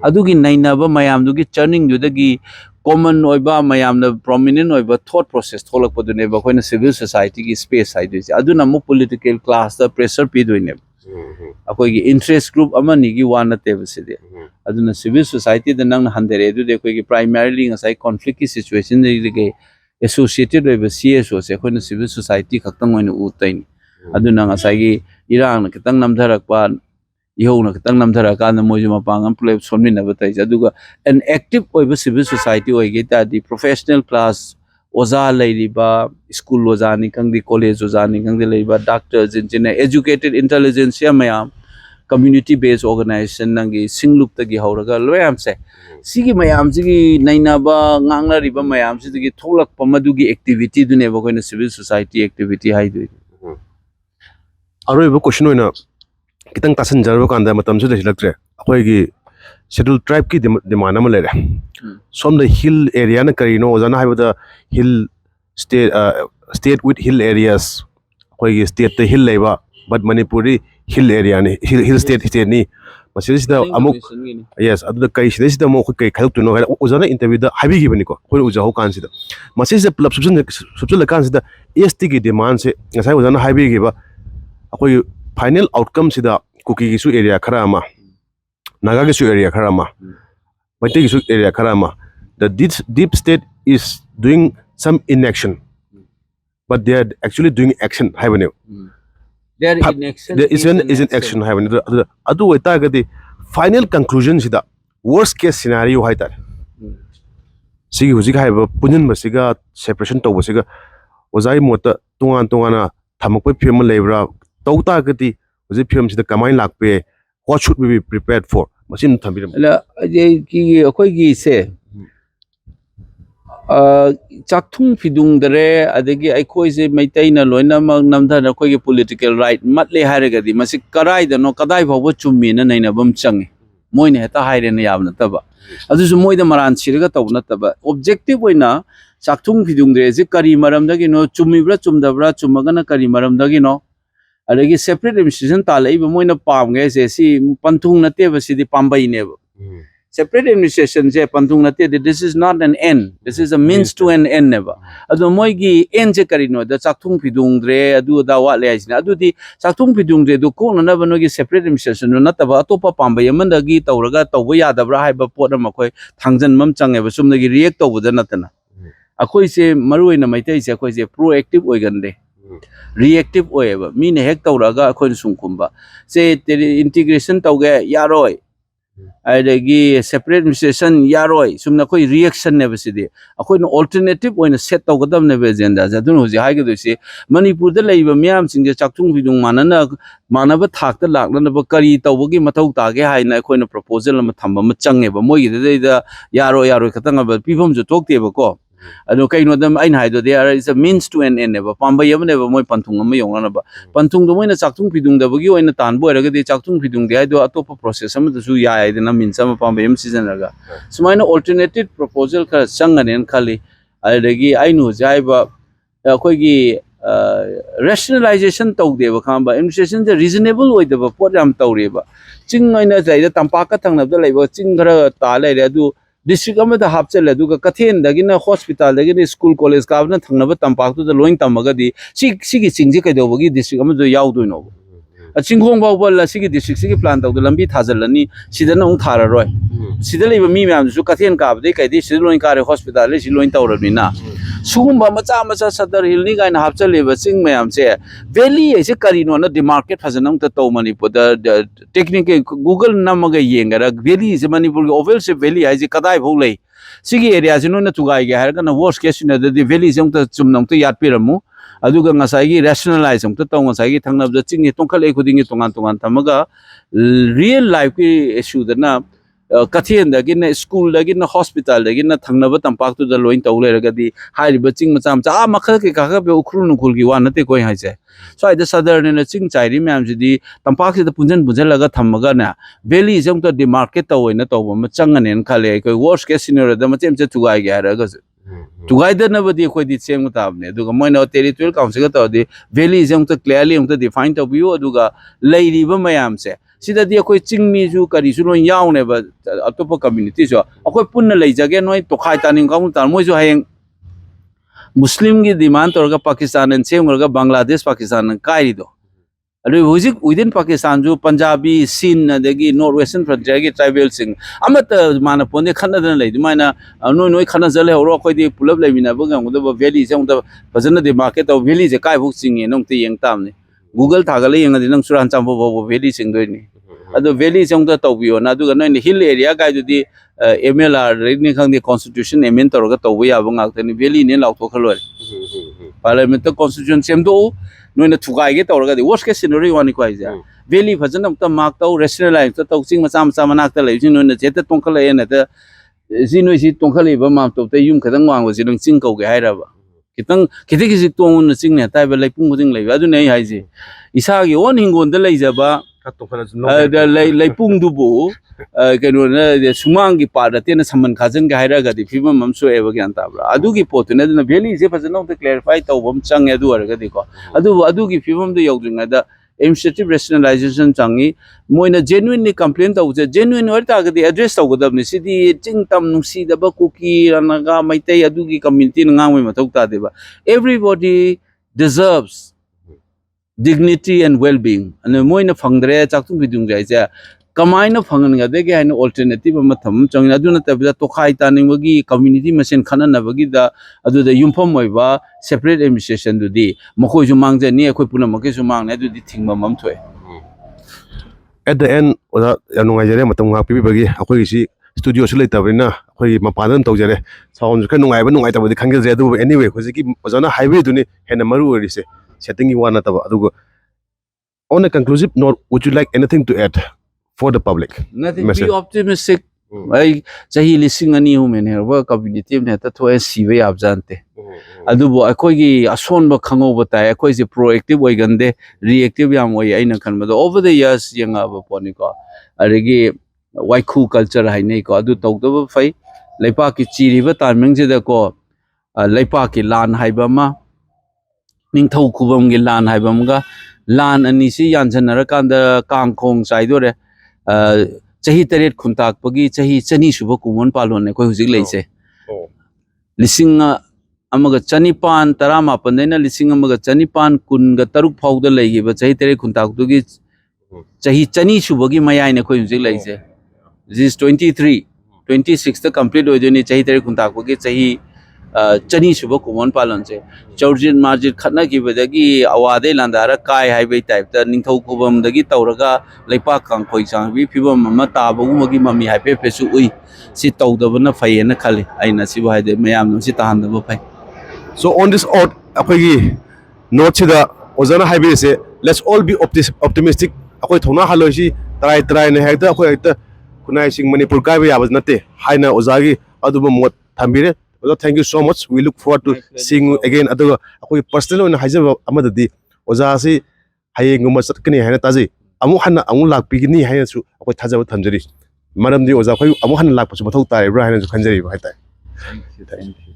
Adugi naina ba mayam dugi churning judagi common oiba mayam na prominent oiba thought process tholak pa dune ba koi na civil society ki space hai dui. Aduna mo political class the pressure pi dui ne. Akoi ki interest group amani ki wana teba sidi. Aduna civil society the nang handere edu de koi ki primarily ngasai conflict ki situation de associated with CSO se koi na civil society khaktang oina utain aduna ngasai gi irang na kitang namdharak pa ihou na kitang namdharak ka na moju mapangam play somni na batai aduga an active oiba civil society oige ta the professional class oza lairiba school oza ni kang di college oza ni kang di lairiba doctors engineer educated intelligentsia mayam community based organization nangi singlup tagi hauraga loyam se sigi mayam sigi naina ba ngangna riba mayam sigi tholak pamadu gi activity dune ba koina civil society activity hai du aroi ba question oina kitang tasan jarba kanda matam su lesilaktre akoi gi scheduled tribe ki demand am lere som the hill area na karino ozana haiba the hill state with hill areas ꯑꯩꯈꯣꯏꯒꯤ ꯁ꯭ꯇꯦꯠꯇ hill ꯂꯩꯕ but Manipuri hill ꯑꯦꯔꯤꯌꯥꯅꯤ hill ꯁ꯭ꯇꯦꯠꯅꯤ ꯃꯁꯤꯗꯩꯁꯤꯗ ꯑꯃꯨꯛ yes ꯑꯗꯨꯗ ꯀꯩ ꯁꯤꯗꯩꯁꯤꯗ ꯑꯃꯨꯛ ꯑꯩꯈꯣꯏ ꯀꯩ ꯈꯥꯏꯗꯣꯛꯇꯣꯏꯅꯣ ꯍꯥꯏꯅ ꯑꯣꯖꯥꯅ ꯏꯟꯇꯔꯚ꯭ꯌꯨꯗ ꯍꯥꯏꯕꯤꯈꯤꯕꯅꯤꯀꯣ ꯑꯩꯈꯣꯏꯅ ꯎꯖꯍꯧ ꯀꯥꯟꯁꯤꯗ ꯃꯁꯤꯁꯦ ꯄꯨꯂꯞ ꯁꯨꯞꯆꯜꯂꯀꯥꯟꯁꯤꯗ ꯑꯦꯁ ꯇꯤꯒꯤ ꯗꯤꯃꯥꯟꯁꯦ ꯉꯁꯥꯏ ꯑꯣꯖꯥꯅ ꯍꯥꯏꯕꯤꯈꯤꯕ ꯑꯩꯈꯣꯏꯒꯤ ꯐꯥꯏꯅꯦꯜ ꯑꯥꯎꯠꯀꯝꯁꯤꯗ ꯀꯨꯀꯤꯒꯤꯁꯨ ꯑꯦꯔꯤꯌꯥ ꯈꯔ ꯑꯃ ꯅꯥꯒꯥꯒꯤꯁꯨ ꯑꯦꯔꯤꯌꯥ ꯈꯔ ꯑꯃ ꯃꯩꯇꯩꯒꯤꯁꯨ ꯑꯦꯔꯤꯌꯥ ꯈꯔ ꯑꯃ the deep state is doing some inaction but they are actually doing action haibane there in action there is an action haibane adu oitagadi final conclusion sida worst case scenario haitare sigi hujik haiba punin basiga separation tawbasiga ozai mota tungana thamakpai film lebra tawtagadi hujik film sida kamai lakpe what should we be prepared for masin thambiram la ki akoi gi se chakthung phidung dare adagi aikoi se maitai na loina mak namdha na koi political right matle haragadi masi karai da no kadai bhawa chummi na naina bam changi moine heta haire na yabna taba adu su moida maran siraga tawna taba objective oina chakthung phidung dare je kari maram dagi no chummi bra chumdabra chumaga na kari maram dagi no adagi separate administration ta lai ba moina pam ge se si panthung na te ba si di pambai ne ba separate administration je panthung nate this is not an end this is a means to an end never adu moi gi end je karino da chakthung phidung dre adu da wa le ajina adu di chakthung phidung dre du ko na ba no gi separate administration na ta ba atopa pambai amanda gi tawraga tawba yadabra hai ba pot ma khoi thangjan mam change ba sum gi react tawba na tana akoi se maroi na maitai se akoi se proactive oigan de reactive oeba mi ne hek tawraga akoi sum kumba se integration tawge yaroi adagi separate administration yaroi sumna koi reaction ne basidi akoi no alternative oina set tawgadam ne agenda jadun hoji haige dosi manipur da leiba miyam singje chakthung bidung manaba thakta lakna ba kari tawbagi mathau tage haina akoi no proposal ma thamba ma change ba moi da yaroi khatanga ba pibam ju tokte ba ko ado kaino dam ain haido there is a means to an end ba pamba yam ne ba moi panthung ma yongna ba panthung do moina chakthung bidung da bagi oina tan bo eraga de chakthung bidung de do atopa process am da su ya ai na min sama pamba yam season raga sumaina alternative proposal kha changanen khali adagi ainu jaiba akoi gi rationalization tawde ba khamba administration the reasonable oi da ba pot yam tawre ba ching aina jai da tampa ka thangnab da leiba ching khara ta lai re adu district amada hapchel aduga kathen dagina hospital dagina school college ka na thangnaba tampak tu da loin tamaga di sigi chingje kaidobagi district amadu yaudoi no chinghong baw bal sigi district sigi plan tawda lambi thajalani sidana ung thararoi sida leiba mi myam su kathen ka abde kaidi sida loin kare hospital le si loin tawrabina sugumba macha sadar hill ni gaina hapchel leba ching mayam che valley ase karino na demarket phajanang ta taw manipur da technique google namaga yengara valley is manipur ge oval shape valley ai je kadai bhau lei sigi area je no na tugai ge har kana worst case na the valley jong ta chumnang ta yat piramu aduga ngasai gi rationalize jong ta taw ngasai gi thangnab da ching ni tongkhal ei khuding ni tongan thamaga real life ki issue da na kathen dagina school dagina hospital dagina thangnaba tampak tu da loin taw leraga di hairiba ching macha makhal ke ka be ukhru nukhul gi wa nate koi haise so ida southern na ching chairi myam ji di tampak se da punjan laga thamaga na valley jong ta demarket taw na taw ma changanen khale koi worst case scenario da machem che tugai ga raga tugai da na badi koi di cheng tabne aduga moina territorial council ta di valley jong ta clearly jong ta define taw biu aduga leiriba mayam se sida di akoi chingmi ju kari su loi yaw ne ba atopa community so akoi punna leijage noi tokhai taning kamu tar moi ju hayeng muslim gi demand torga pakistan and semurga bangladesh pakistan kai do adu hujik within pakistan ju punjabi sin adagi northwestern frontier gi tribal sing amata mana ponde khana dan lei dumaina noi khana jale horo koi di pulap leimina ba ngam da valley jang da bajana de market of valley je kai buk sing nong te yeng tam ne google thagale yeng adi nang suran chambo bo valley sing doi ni adu valley jang da tawbio na adu noi hill area ga ju di mlr ni khang di constitution amend torga tawbu ya ba ngak te ni valley ne law thokhaloi parliament constitution semdo noina thugai ge torga di worst case scenario wani ko aija valley bhajan ta mark tau rationalize ta tau ching macha manak ta lei jin noina jeta tongkhala ena ta ji noi si tongkhali ba mam to te yum khadang wang wa jin ching kau ge haira ba kitang kiti tong na ching ne tai ba lai pung jing lei adu nei haiji isa gi on hingon da lei ja ba Kato kana no. Leipung dubu kenu na sumangi pada tiana saman kazan ga haira ga di fima mamso eva gyan tabra adu gi potu na na veli se fazana to clarify taw bam chang adu ar ga di ko adu gi fimam do yogdinga da administrative rationalization changi moina genuinely complain taw je genuine war ta ga di address taw ga ni sidi ching tam nusi da ba kuki ranaga maitai adu gi community nga ngoi matok ta de ba everybody deserves dignity and well-being. And moina fangdre chaktung bidung jai ja kamaina fangan ga de ga no alternative ma tham changina aduna tabida to khai taning bagi community masen khana na bagi da adu da yumpham moi ba separate administration du di mokoi ju mang ja ni akoi puna ma ke ju mang na du di thingma mam thoi. At the end oda yanunga jare matam ngak pi bagi akoi si studio su leitabina akoi mapadan taw jare sound ka nungai ba nungai tabadi khangel je adu anyway khoji ki ozana highway du ni hena maru ori se setting you one taba adugo on a conclusive note would you like anything to add for the public? Nothing. Be optimistic. I sahi lising ani human here ba community ne ta thoe siwe abjante adubo akoi gi ason ba khango bata akoi je proactive oi gande reactive yam oi aina khan ba over the years yanga ba poni ko arigi waiku culture hai nei ko adu tok do fai leipa ki chiri ba tarming je da ko leipa ki lan hai ba ma ningthau khubam gi lan hai bam ga lan ani si yanjanara kanda kangkhong chai do re chahi taret khuntak pagi chahi chani suba kumon palon ne koi hujik leise lising amaga chanipan tarama pandena lising amaga chanipan kun ga taruk phau da leigi ba chahi taret khuntak du gi chahi chani suba gi mayai ne koi hujik leise this is 23 26 ta complete ho jeni chahi taret khuntak pagi chahi chani suba kumon palon che chaurjin marjit khatna ki badagi awade landara kai highway type ta ningthau kubam dagi tauraga leipa kang khoi chang bi phibam ma ta bu magi mami haipe pesu ui si tawdabana phayena khali aina si ba de mayam no si tahan da phai. So on this odd akoi note sida ozana highway se let's all be optimistic akoi thona haloi si try ne hekta akoi hekta kunai sing Manipur kai ba yabas nate haina ozagi aduba mot thambire. Well, thank you so much. We look forward to seeing you again. Aduga akoi personal na hajab amadadi oza si hayeng nguma satkani haina taji amu hanna amu lakpi ni haina su akoi thajab thamjari maramdi oza khoi amu hanna lakpa su mathau tai bra haina su khanjari ba tai. Thank you.